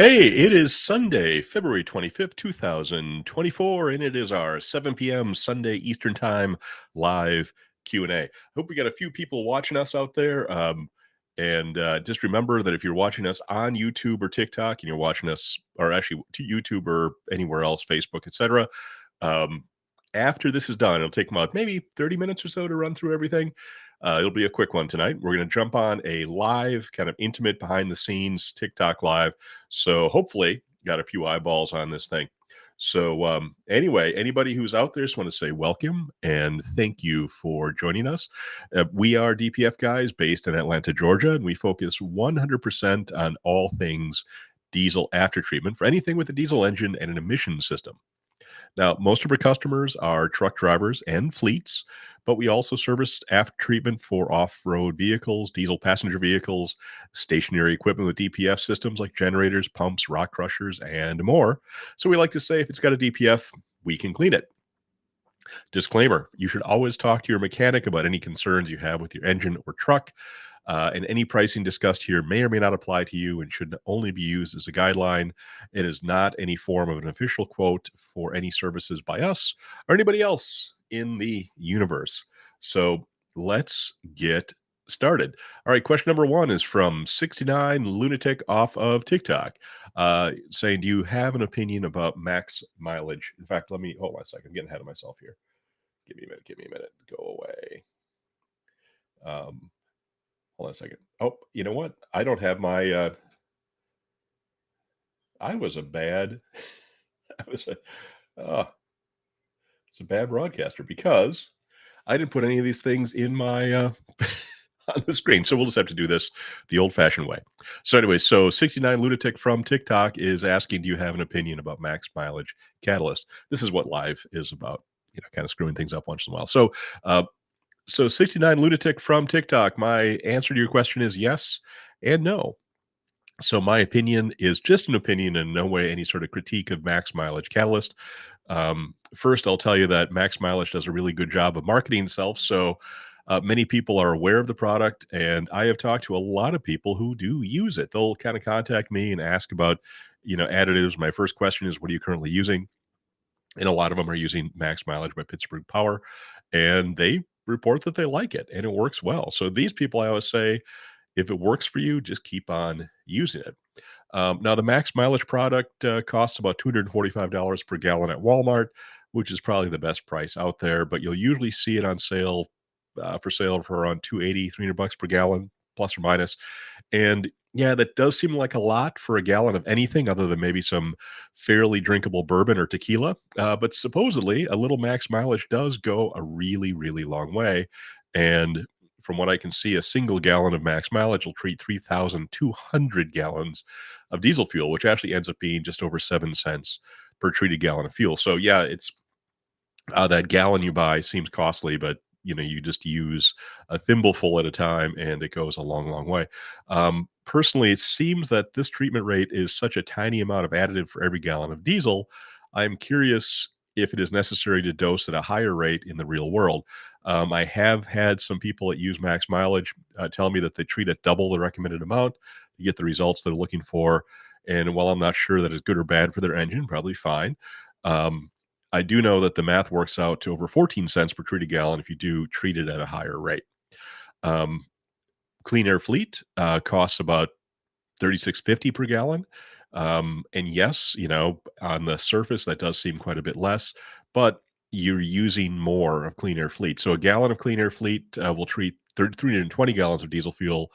Hey, it is Sunday, February 25th, 2024, and it is our 7 p.m. Sunday Eastern Time live Q&A. Hope we got a few people watching us out there. And just remember that if you're watching us on YouTube or TikTok and you're watching us, or actually to YouTube or anywhere else, Facebook, etc., um, after this is done, it'll take about maybe 30 minutes or so to run through everything. It'll be a quick one tonight. We're going to jump on a live, kind of intimate behind the scenes TikTok live. So hopefully, got a few eyeballs on this thing. So anyway, anybody who's out there, just want to say welcome and thank you for joining us. We are DPF Guys based in Atlanta, Georgia, and we focus 100% on all things diesel after treatment for anything with a diesel engine and an emission system. Now, most of our customers are truck drivers and fleets, but we also service after treatment for off road vehicles, diesel passenger vehicles, stationary equipment with DPF systems like generators, pumps, rock crushers, and more. So we like to say if it's got a DPF, we can clean it. Disclaimer: you should always talk to your mechanic about any concerns you have with your engine or truck. And any pricing discussed here may or may not apply to you and should only be used as a guideline. It is not any form of an official quote for any services by us or anybody else in the universe. So let's get started. All right, question number one is from 69 Lunatic off of TikTok, saying, do you have an opinion about max mileage? In fact, let me hold on a second. I'm getting ahead of myself here. Give me a minute. Give me a minute. Go away. Hold on a second. Oh, you know what? I don't have my, I was a bad, I was a, uh, it's a bad broadcaster because I didn't put any of these things in my, on the screen. So we'll just have to do this the old fashioned way. So anyway, so 69 Lunatic from TikTok is asking, do you have an opinion about max mileage catalyst? This is what live is about, kind of screwing things up once in a while. So 69 Lunatic from TikTok, my answer to your question is yes and no. So my opinion is just an opinion, in no way any sort of critique of max mileage catalyst. First, I'll tell you that max mileage does a really good job of marketing itself. So many people are aware of the product, and I have talked to a lot of people who do use it. They'll kind of contact me and ask about, additives. My first question is, what are you currently using? And a lot of them are using max mileage by Pittsburgh Power, and they report that they like it and it works well. So these people, I always say, if it works for you, just keep on using it. Now, the max mileage product costs about $245 per gallon at Walmart, which is probably the best price out there. But you'll usually see it on sale for sale for around 280, $300 per gallon, plus or minus. And yeah, that does seem like a lot for a gallon of anything other than maybe some fairly drinkable bourbon or tequila. But supposedly, a little max mileage does go a really, really long way. And from what I can see, a single gallon of max mileage will treat 3,200 gallons of diesel fuel, which actually ends up being just over 7 cents per treated gallon of fuel. So yeah, it's that gallon you buy seems costly, but you just use a thimbleful at a time, and it goes a long, long way. Personally, it seems that this treatment rate is such a tiny amount of additive for every gallon of diesel. I'm curious if it is necessary to dose at a higher rate in the real world. I have had some people that use max mileage tell me that they treat at double the recommended amount to get the results they're looking for. And while I'm not sure that is good or bad for their engine, probably fine. Um, I do know that the math works out to over 14 cents per treated gallon if you do treat it at a higher rate. Um, Clean Air Fleet costs about 36.50 per gallon. And yes, on the surface, that does seem quite a bit less, but you're using more of Clean Air Fleet. So a gallon of Clean Air Fleet will treat 320 gallons of diesel fuel,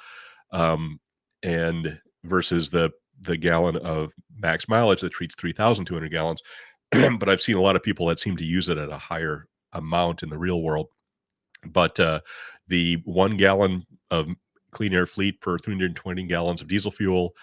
um, and versus the gallon of max mileage that treats 3,200 gallons. But I've seen a lot of people that seem to use it at a higher amount in the real world. But the 1 gallon of Clean Air Fleet per 320 gallons of diesel fuel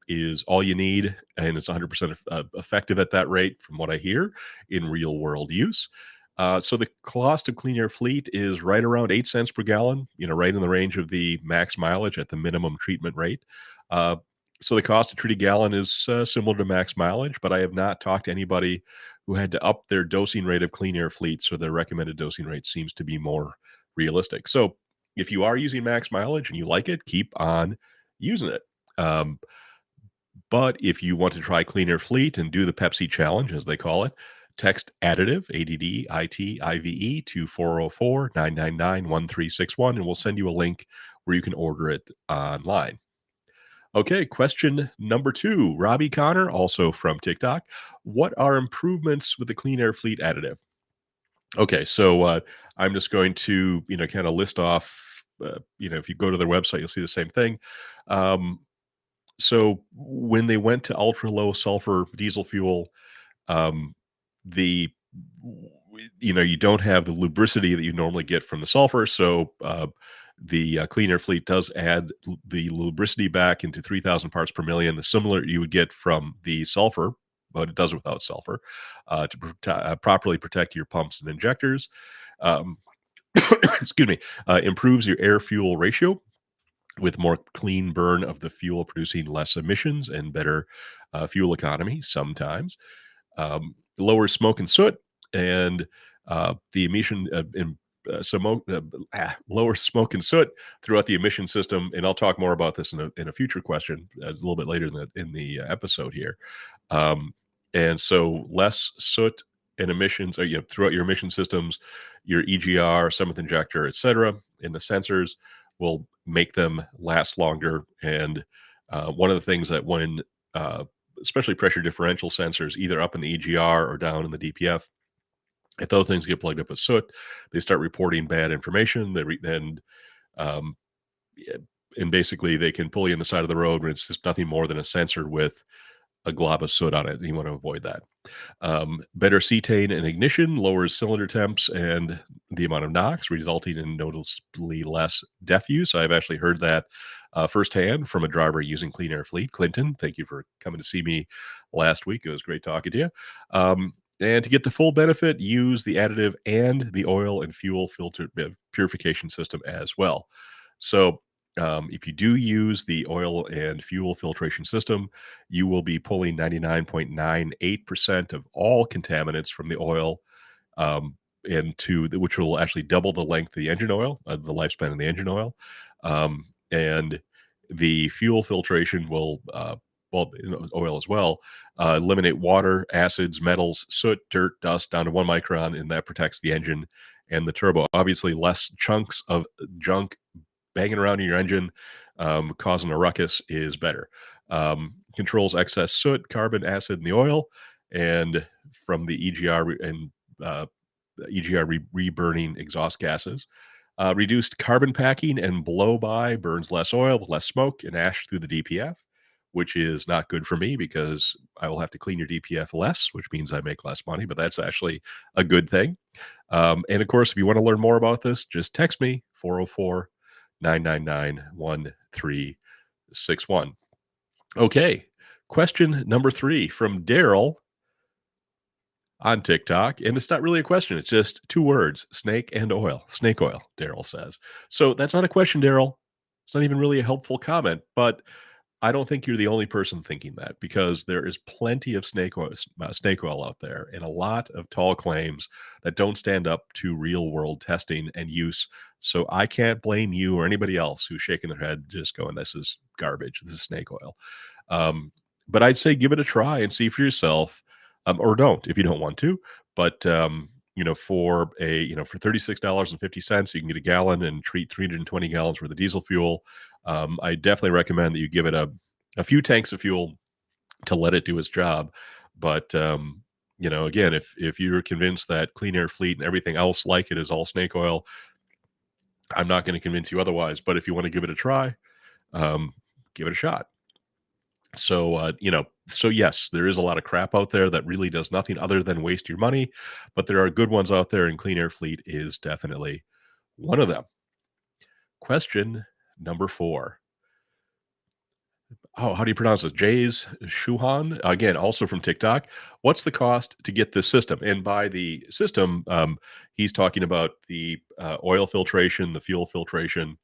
is all you need, and it's 100% effective at that rate, from what I hear, in real world use. So the cost of Clean Air Fleet is right around 8 cents per gallon, right in the range of the max mileage at the minimum treatment rate. Uh, so the cost of treated gallon is similar to max mileage, but I have not talked to anybody who had to up their dosing rate of Clean Air Fleet, so their recommended dosing rate seems to be more realistic. So if you are using max mileage and you like it, keep on using it. Um, But if you want to try Clean Air Fleet and do the Pepsi challenge, as they call it, text additive, ADDITIVE, to 404-999-1361, and we'll send you a link where you can order it online. Okay, question number 2. Robbie Connor, also from TikTok. What are improvements with the Clean Air Fleet additive? Okay, so I'm just going to, kind of list off, if you go to their website, you'll see the same thing. Um, so when they went to ultra low sulfur diesel fuel, um, the you don't have the lubricity that you normally get from the sulfur. So the Clean Air Fleet does add the lubricity back into 3,000 parts per million, the similar you would get from the sulfur, but it does without sulfur, to properly protect your pumps and injectors. Um, excuse me, improves your air fuel ratio with more clean burn of the fuel, producing less emissions and better fuel economy sometimes. Lowers smoke and soot, and the emission lower smoke and soot throughout the emission system. And I'll talk more about this in a future question a little bit later in the episode here. Um, and so less soot and emissions throughout your emission systems, your EGR, seventh injector, etc., and the sensors will make them last longer. And one of the things that when especially pressure differential sensors, either up in the EGR or down in the DPF, if those things get plugged up with soot, they start reporting bad information. Um, yeah, and basically they can pull you in the side of the road when it's just nothing more than a sensor with a glob of soot on it. And you want to avoid that. Better cetane and ignition lowers cylinder temps and the amount of NOx, resulting in noticeably less DEF use. I've actually heard that firsthand from a driver using Clean Air Fleet. Clinton, thank you for coming to see me last week. It was great talking to you. And to get the full benefit, use the additive and the oil and fuel filter purification system as well. So if you do use the oil and fuel filtration system, you will be pulling 99.98% of all contaminants from the oil, which will actually double the length of the engine oil, the lifespan of the engine oil. And the fuel filtration will, oil as well, eliminate water, acids, metals, soot, dirt, dust down to 1 micron, and that protects the engine and the turbo. Obviously, less chunks of junk banging around in your engine, causing a ruckus is better. Controls excess soot, carbon, acid in the oil, and from the EGR and EGR reburning exhaust gases. Reduced carbon packing and blow-by burns less oil, less smoke, and ash through the DPF, which is not good for me because I will have to clean your DPF less, which means I make less money, but that's actually a good thing. And of course, if you want to learn more about this, just text me 404-999-1361. Okay. Question number 3 from Daryl on TikTok. And it's not really a question. It's just 2 words, snake and oil. Snake oil, Daryl says. So that's not a question, Daryl. It's not even really a helpful comment, but I don't think you're the only person thinking that, because there is plenty of snake oil out there and a lot of tall claims that don't stand up to real world testing and use. So I can't blame you or anybody else who's shaking their head just going, this is garbage. This is snake oil. Um, but I'd say give it a try and see for yourself, or don't if you don't want to. But for $36.50, you can get a gallon and treat 320 gallons worth of diesel fuel. I definitely recommend that you give it a few tanks of fuel to let it do its job. But again, if you're convinced that Clean Air Fleet and everything else like it is all snake oil, I'm not going to convince you otherwise. But if you want to give it a try, give it a shot. So yes, there is a lot of crap out there that really does nothing other than waste your money, but there are good ones out there, and Clean Air Fleet is definitely one of them. Question number 4. Oh, how do you pronounce this? Jay's Shuhan, again, also from TikTok. What's the cost to get this system? And by the system, he's talking about the oil filtration, the fuel filtration,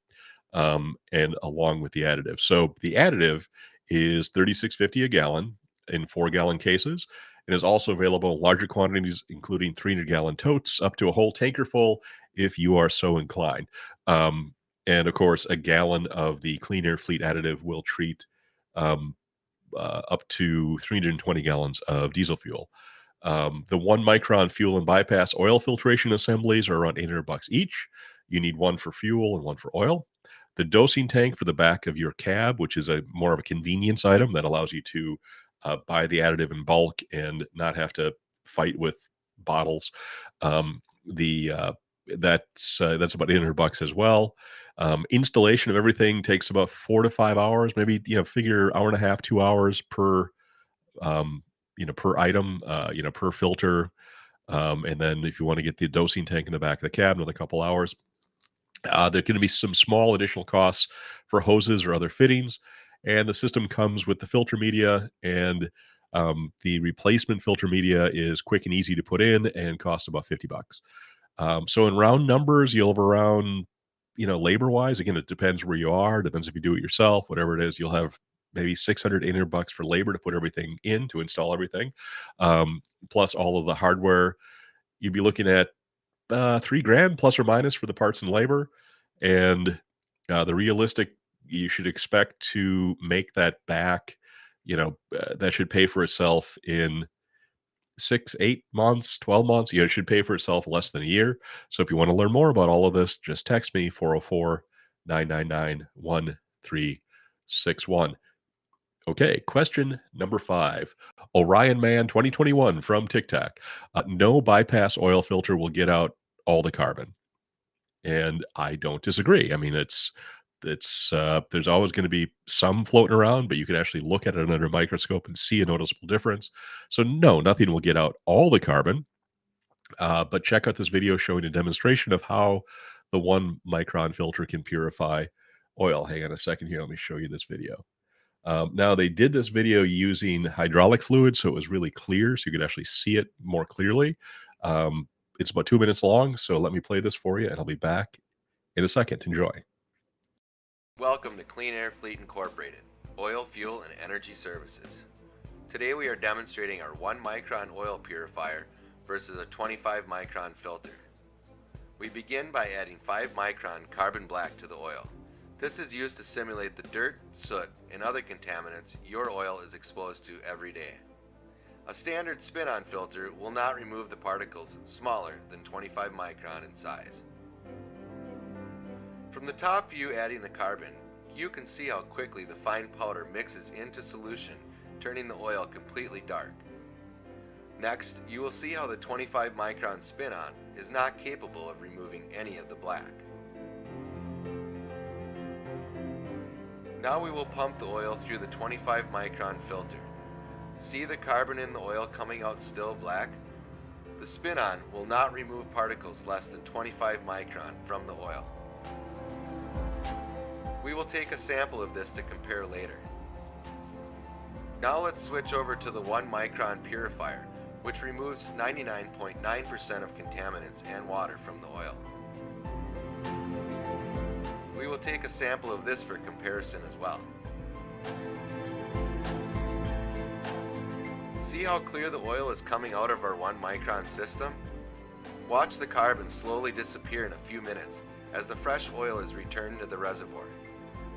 and along with the additive. So the additive is $36.50 a gallon in 4-gallon cases, and is also available in larger quantities, including 300-gallon totes, up to a whole tanker full if you are so inclined. And of course, a gallon of the Clean Air Fleet additive will treat um, up to 320 gallons of diesel fuel. The 1 micron fuel and bypass oil filtration assemblies are around $800 each. You need one for fuel and one for oil. The dosing tank for the back of your cab, which is a more of a convenience item that allows you to buy the additive in bulk and not have to fight with bottles. The That's about $800 as well. Installation of everything takes about 4 to 5 hours, maybe figure hour and a half, 2 hours per um, per item, per filter. And then if you want to get the dosing tank in the back of the cab, another couple hours. There going to be some small additional costs for hoses or other fittings, and the system comes with the filter media, and the replacement filter media is quick and easy to put in and costs about $50. So in round numbers, you'll have around, labor wise, again, it depends where you are, depends if you do it yourself, whatever it is, you'll have maybe 600, $800 for labor to put everything in, to install everything. Plus all of the hardware, you'd be looking at 3 grand plus or minus for the parts and labor. And the realistic, you should expect to make that back, that should pay for itself in 6, 8 months, 12 months. It should pay for itself less than a year. So if you want to learn more about all of this, just text me 404-999-1361. Okay, question number 5. Orion Man 2021 from TikTok. No bypass oil filter will get out all the carbon. And I don't disagree. I mean, there's always going to be some floating around, but you can actually look at it under a microscope and see a noticeable difference. So no, nothing will get out all the carbon. But check out this video showing a demonstration of how the 1 micron filter can purify oil. Hang on a second here. Let me show you this video. Now they did this video using hydraulic fluid, so it was really clear, so you could actually see it more clearly. It's about 2 minutes long, so let me play this for you, and I'll be back in a second. Enjoy. Welcome to Clean Air Fleet Incorporated, oil, fuel, and energy services. Today we are demonstrating our 1 micron oil purifier versus a 25 micron filter. We begin by adding 5 micron carbon black to the oil. This is used to simulate the dirt, soot, and other contaminants your oil is exposed to every day. A standard spin-on filter will not remove the particles smaller than 25 micron in size. From the top view adding the carbon, you can see how quickly the fine powder mixes into solution, turning the oil completely dark. Next, you will see how the 25 micron spin-on is not capable of removing any of the black. Now we will pump the oil through the 25 micron filter. See the carbon in the oil coming out still black? The spin-on will not remove particles less than 25 micron from the oil. We will take a sample of this to compare later. Now let's switch over to the 1 micron purifier, which removes 99.9% of contaminants and water from the oil. We will take a sample of this for comparison as well. See how clear the oil is coming out of our 1 micron system? Watch the carbon slowly disappear in a few minutes as the fresh oil is returned to the reservoir.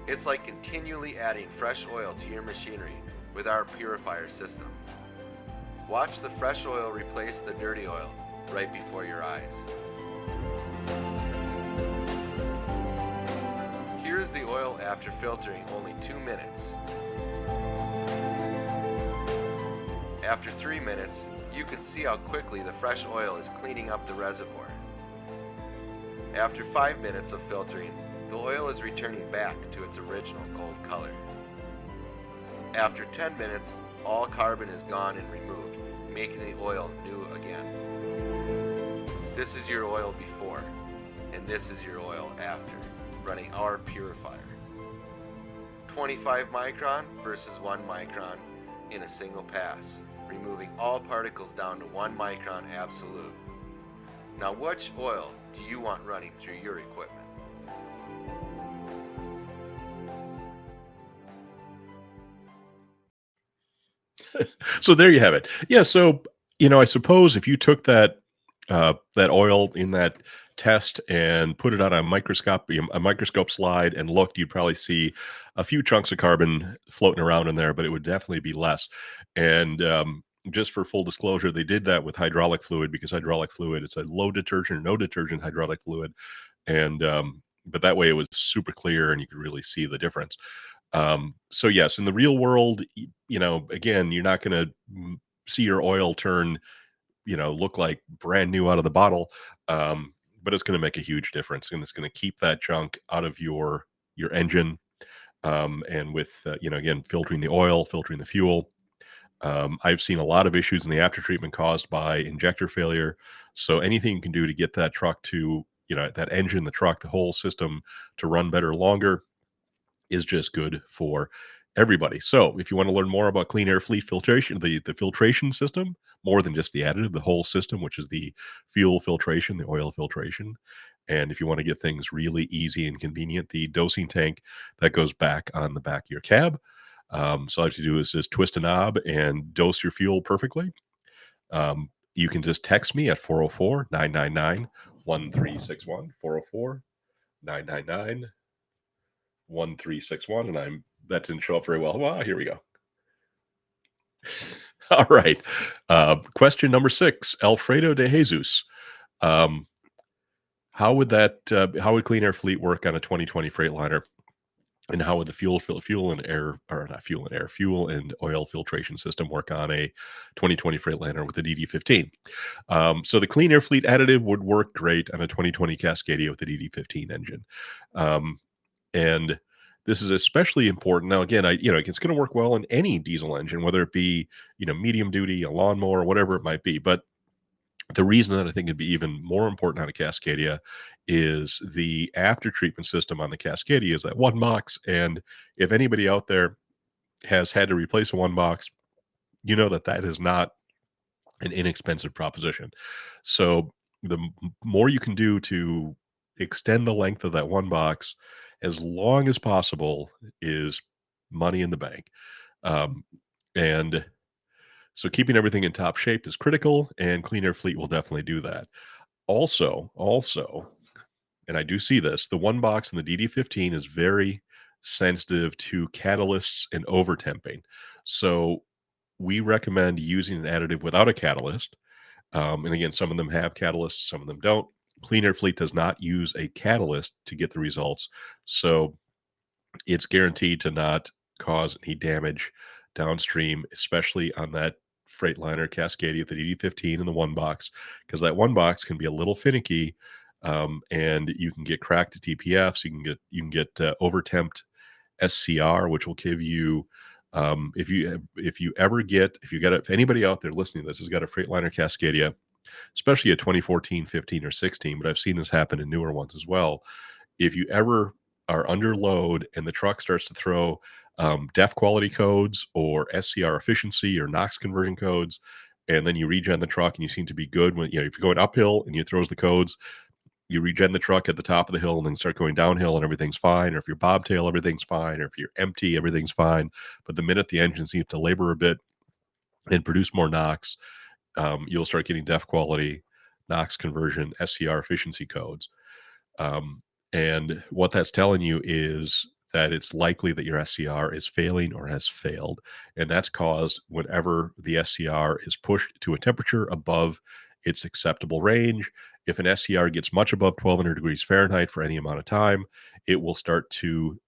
It's like continually adding fresh oil to your machinery with our purifier system. Watch the fresh oil replace the dirty oil right before your eyes. Here is the oil after filtering only 2 minutes. After 3 minutes, you can see how quickly the fresh oil is cleaning up the reservoir. After 5 minutes of filtering, the oil is returning back to its original gold color. After 10 minutes, all carbon is gone and removed, making the oil new again. This is your oil before, and this is your oil after, running our purifier. 25 micron versus 1 micron in a single pass, removing all particles down to 1 micron absolute. Now which oil do you want running through your equipment? So there you have it. Yeah, so I suppose if you took that that oil in that test and put it on a microscope slide and looked, you'd probably see a few chunks of carbon floating around in there, but it would definitely be less. And just for full disclosure, they did that with hydraulic fluid, because hydraulic fluid, it's a low detergent or no detergent hydraulic fluid. And but that way it was super clear and you could really see the difference. So yes, in the real world, again, you're not going to see your oil turn, look like brand new out of the bottle. But it's going to make a huge difference, and it's going to keep that junk out of your engine. And with again, filtering the oil, filtering the fuel. I've seen a lot of issues in the after treatment caused by injector failure. So anything you can do to get that truck to, that engine, the truck, the whole system to run better longer is just good for everybody. So if you want to learn more about Clean Air Fleet filtration, the filtration system, more than just the additive, the whole system, which is the fuel filtration, the oil filtration. And if you want to get things really easy and convenient, the dosing tank that goes back on the back of your cab. So all you have to do is just twist a knob and dose your fuel perfectly. You can just text me at 404 999 1361, 404 999 1361. And that didn't show up very well. Well, here we go. All right. Question number 6, Alfredo de Jesus. How would Clean Air Fleet work on a 2020 Freightliner? And how would the fuel and oil filtration system work on a 2020 Freightliner with the DD15? So the Clean Air Fleet additive would work great on a 2020 Cascadia with the DD15 engine. And this is especially important. Now, again, it's going to work well in any diesel engine, whether it be, medium duty, a lawnmower, whatever it might be. But the reason that I think it'd be even more important on a Cascadia is the after treatment system on the Cascadia is that one box. And if anybody out there has had to replace a one box, you know that is not an inexpensive proposition. So the more you can do to extend the length of that one box as long as possible is money in the bank. And so keeping everything in top shape is critical, and Clean Air Fleet will definitely do that. Also, and I do see this, the one box in the DD15 is very sensitive to catalysts and overtemping. So we recommend using an additive without a catalyst. And again, some of them have catalysts, some of them don't. Clean Air Fleet does not use a catalyst to get the results. So it's guaranteed to not cause any damage downstream, especially on that Freightliner Cascadia, the DD15 and the one box, because that one box can be a little finicky, and you can get cracked DPFs. You can get overtemped SCR, which will give you if anybody out there listening to this has got a Freightliner Cascadia, especially a 2014, 15, or 16, but I've seen this happen in newer ones as well. If you ever are under load and the truck starts to throw DEF quality codes or SCR efficiency or NOx conversion codes, and then you regen the truck and you seem to be good when, if you're going uphill and you throws the codes, you regen the truck at the top of the hill and then start going downhill and everything's fine. Or if you're bobtail, everything's fine. Or if you're empty, everything's fine. But the minute the engine seems to labor a bit and produce more NOx, you'll start getting DEF quality, NOx conversion, SCR efficiency codes. And what that's telling you is that it's likely that your SCR is failing or has failed. And that's caused whenever the SCR is pushed to a temperature above its acceptable range. If an SCR gets much above 1200 degrees Fahrenheit for any amount of time, it will start to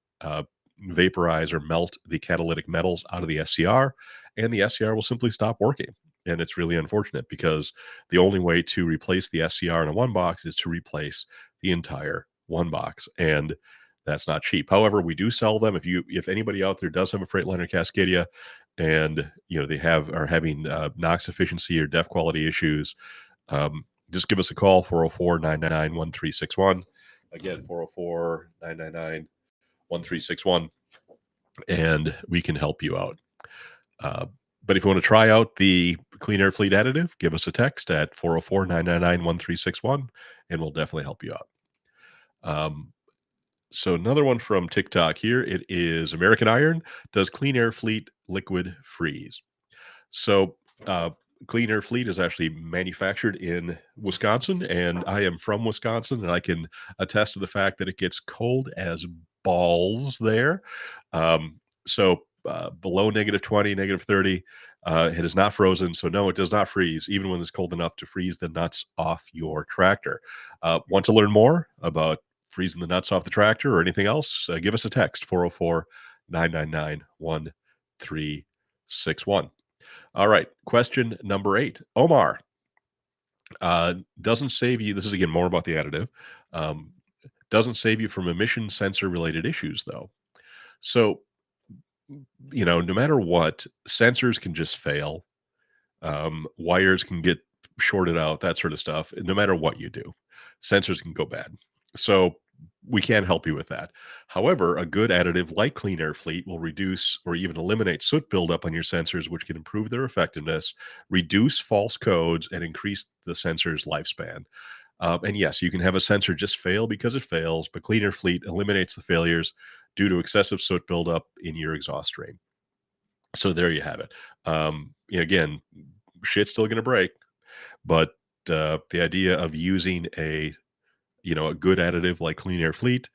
vaporize or melt the catalytic metals out of the SCR, and the SCR will simply stop working. And it's really unfortunate because the only way to replace the SCR in a one box is to replace the entire one box, and that's not cheap. However, we do sell them. If anybody out there does have a Freightliner Cascadia and they are having NOx efficiency or DEF quality issues, just give us a call, 404-999-1361. Again, 404-999-1361, and we can help you out. But if you want to try out the Clean Air Fleet additive, give us a text at 404-999-1361, and we'll definitely help you out. So another one from TikTok here. It is American Iron. Does Clean Air Fleet liquid freeze? So Clean Air Fleet is actually manufactured in Wisconsin, and I am from Wisconsin, and I can attest to the fact that it gets cold as balls there. So below -20, -30, it is not frozen. So no, it does not freeze, even when it's cold enough to freeze the nuts off your tractor. Want to learn more about freezing the nuts off the tractor or anything else? Give us a text 404-999-1361. All right. Question number 8. Omar, doesn't save you. This is again more about the additive. Um, doesn't save you from emission sensor related issues, though. So, no matter what, sensors can just fail. Wires can get shorted out, that sort of stuff. No matter what you do, sensors can go bad. So we can't help you with that. However, a good additive like Clean Air Fleet will reduce or even eliminate soot buildup on your sensors, which can improve their effectiveness, reduce false codes, and increase the sensor's lifespan. And yes, you can have a sensor just fail because it fails, but Clean Air Fleet eliminates the failures due to excessive soot buildup in your exhaust stream. So there you have it. Again, shit's still going to break, but the idea of using a good additive like Clean Air Fleet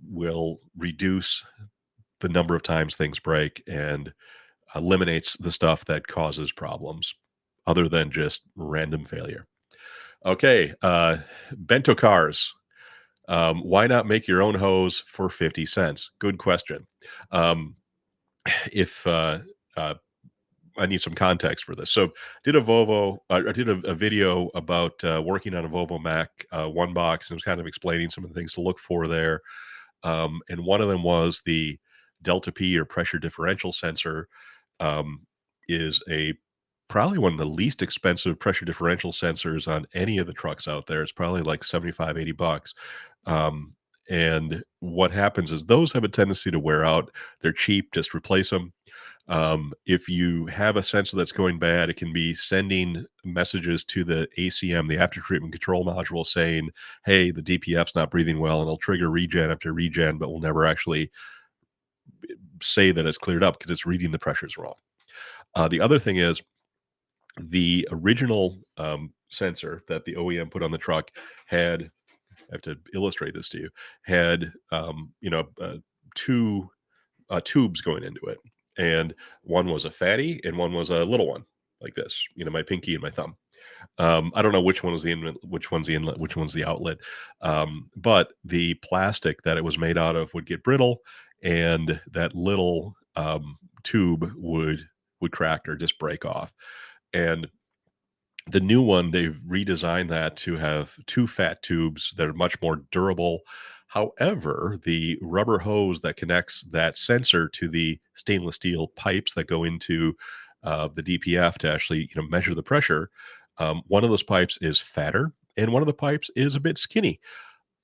will reduce the number of times things break and eliminates the stuff that causes problems other than just random failure. Okay, bento cars. Why not make your own hose for 50 cents? Good question. If I need some context for this. So, did a Volvo? I did a video about working on a Volvo Mac one box, and was kind of explaining some of the things to look for there. And one of them was the Delta P or pressure differential sensor. Um, is a probably one of the least expensive pressure differential sensors on any of the trucks out there. It's probably like 75, $80. Um, and what happens is those have a tendency to wear out. They're cheap, just replace them. If you have a sensor that's going bad, it can be sending messages to the ACM, the after treatment control module, saying, hey, the DPF's not breathing well, and it'll trigger regen after regen, but will never actually say that it's cleared up because it's reading the pressures wrong. The other thing is the original sensor that the OEM put on the truck had, I have to illustrate this to you, had, two tubes going into it. And one was a fatty and one was a little one, like this, my pinky and my thumb. I don't know which one was the inlet, which one's the inlet, which one's the outlet. But the plastic that it was made out of would get brittle, and that little tube would crack or just break off. And the new one, they've redesigned that to have two fat tubes that are much more durable. However, the rubber hose that connects that sensor to the stainless steel pipes that go into the DPF to actually measure the pressure, one of those pipes is fatter and one of the pipes is a bit skinny.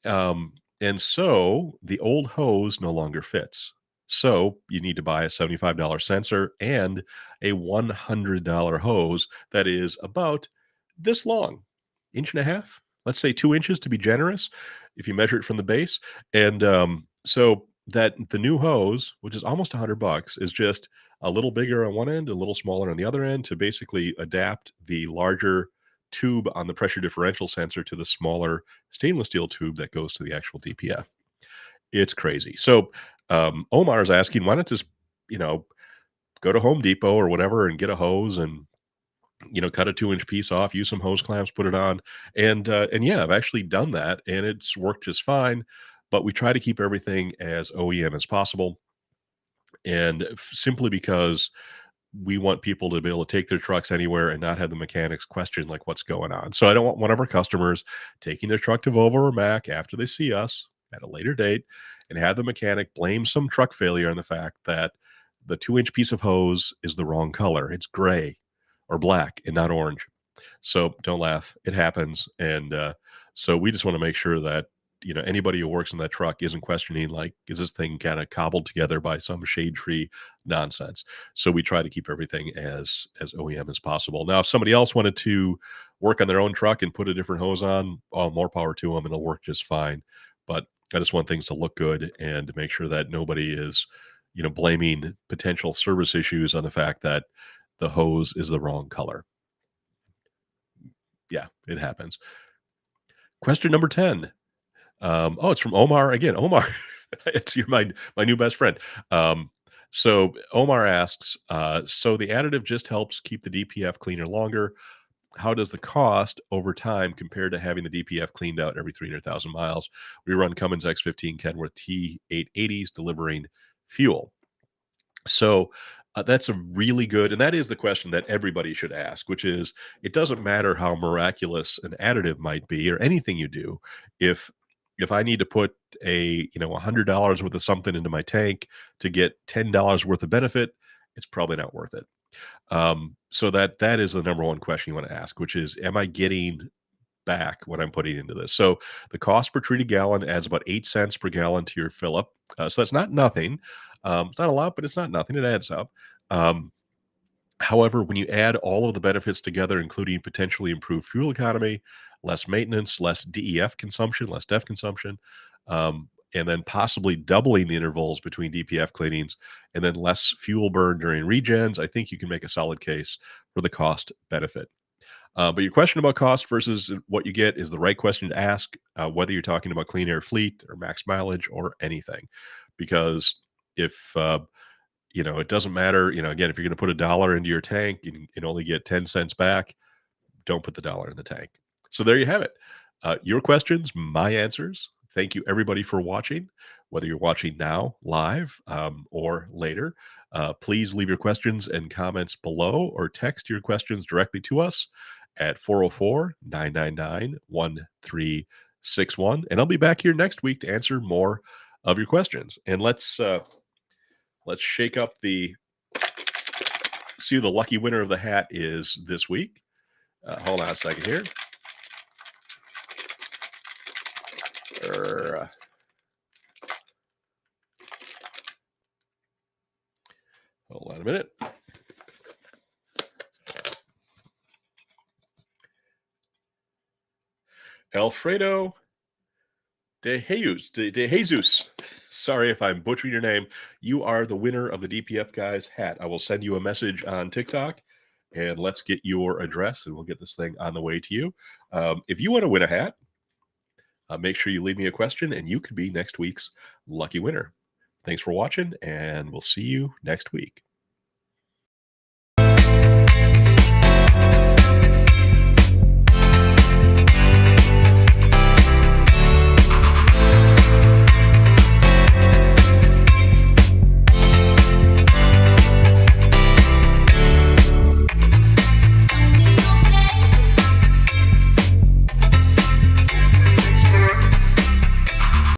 And so the old hose no longer fits. So you need to buy a $75 sensor and a $100 hose that is about this long, inch and a half, let's say 2 inches to be generous, if you measure it from the base. And so that the new hose, which is almost $100, is just a little bigger on one end, a little smaller on the other end to basically adapt the larger tube on the pressure differential sensor to the smaller stainless steel tube that goes to the actual DPF. It's crazy. So Omar is asking, why not just, go to Home Depot or whatever and get a hose and, cut a 2-inch piece off, use some hose clamps, put it on. And yeah, I've actually done that and it's worked just fine. But we try to keep everything as OEM as possible. And simply because we want people to be able to take their trucks anywhere and not have the mechanics question like what's going on. So I don't want one of our customers taking their truck to Volvo or Mac after they see us at a later date and have the mechanic blame some truck failure on the fact that the 2-inch piece of hose is the wrong color. It's gray or black and not orange. So don't laugh. It happens. And so we just want to make sure that, anybody who works in that truck isn't questioning, like, is this thing kind of cobbled together by some shade tree nonsense? So we try to keep everything as OEM as possible. Now, if somebody else wanted to work on their own truck and put a different hose on, more power to them. It'll work just fine. But I just want things to look good and to make sure that nobody is, blaming potential service issues on the fact that the hose is the wrong color. Yeah, it happens. Question number 10. It's from Omar again. Omar, it's my new best friend. So Omar asks, so the additive just helps keep the DPF cleaner longer. How does the cost over time compare to having the DPF cleaned out every 300,000 miles? We run Cummins X15 Kenworth T880s delivering fuel. So that's a really good, and that is the question that everybody should ask, which is it doesn't matter how miraculous an additive might be or anything you do. If I need to put $100 worth of something into my tank to get $10 worth of benefit, it's probably not worth it. So that is the number one question you want to ask, which is, am I getting back what I'm putting into this? So the cost per treated gallon adds about 8 cents per gallon to your fill up. So that's not nothing. It's not a lot, but it's not nothing. It adds up. Um, However, when you add all of the benefits together, including potentially improved fuel economy, less maintenance, less DEF consumption, less DEF consumption, and then possibly doubling the intervals between DPF cleanings, and then less fuel burn during regens, I think you can make a solid case for the cost benefit. But your question about cost versus what you get is the right question to ask, whether you're talking about clean air fleet or max mileage or anything. Because if it doesn't matter. Again, if you're going to put $1 into your tank and only get 10 cents back, don't put the dollar in the tank. So there you have it. Your questions, my answers. Thank you, everybody, for watching. Whether you're watching now, live, or later, please leave your questions and comments below or text your questions directly to us at 404-999-1361. And I'll be back here next week to answer more of your questions. And let's shake up see who the lucky winner of the hat is this week. Hold on a second here. Hold on a minute. Alfredo de Jesus. Sorry if I'm butchering your name. You are the winner of the DPF Guys hat. I will send you a message on TikTok, and let's get your address, and we'll get this thing on the way to you. If you want to win a hat, make sure you leave me a question, and you could be next week's lucky winner. Thanks for watching, and we'll see you next week.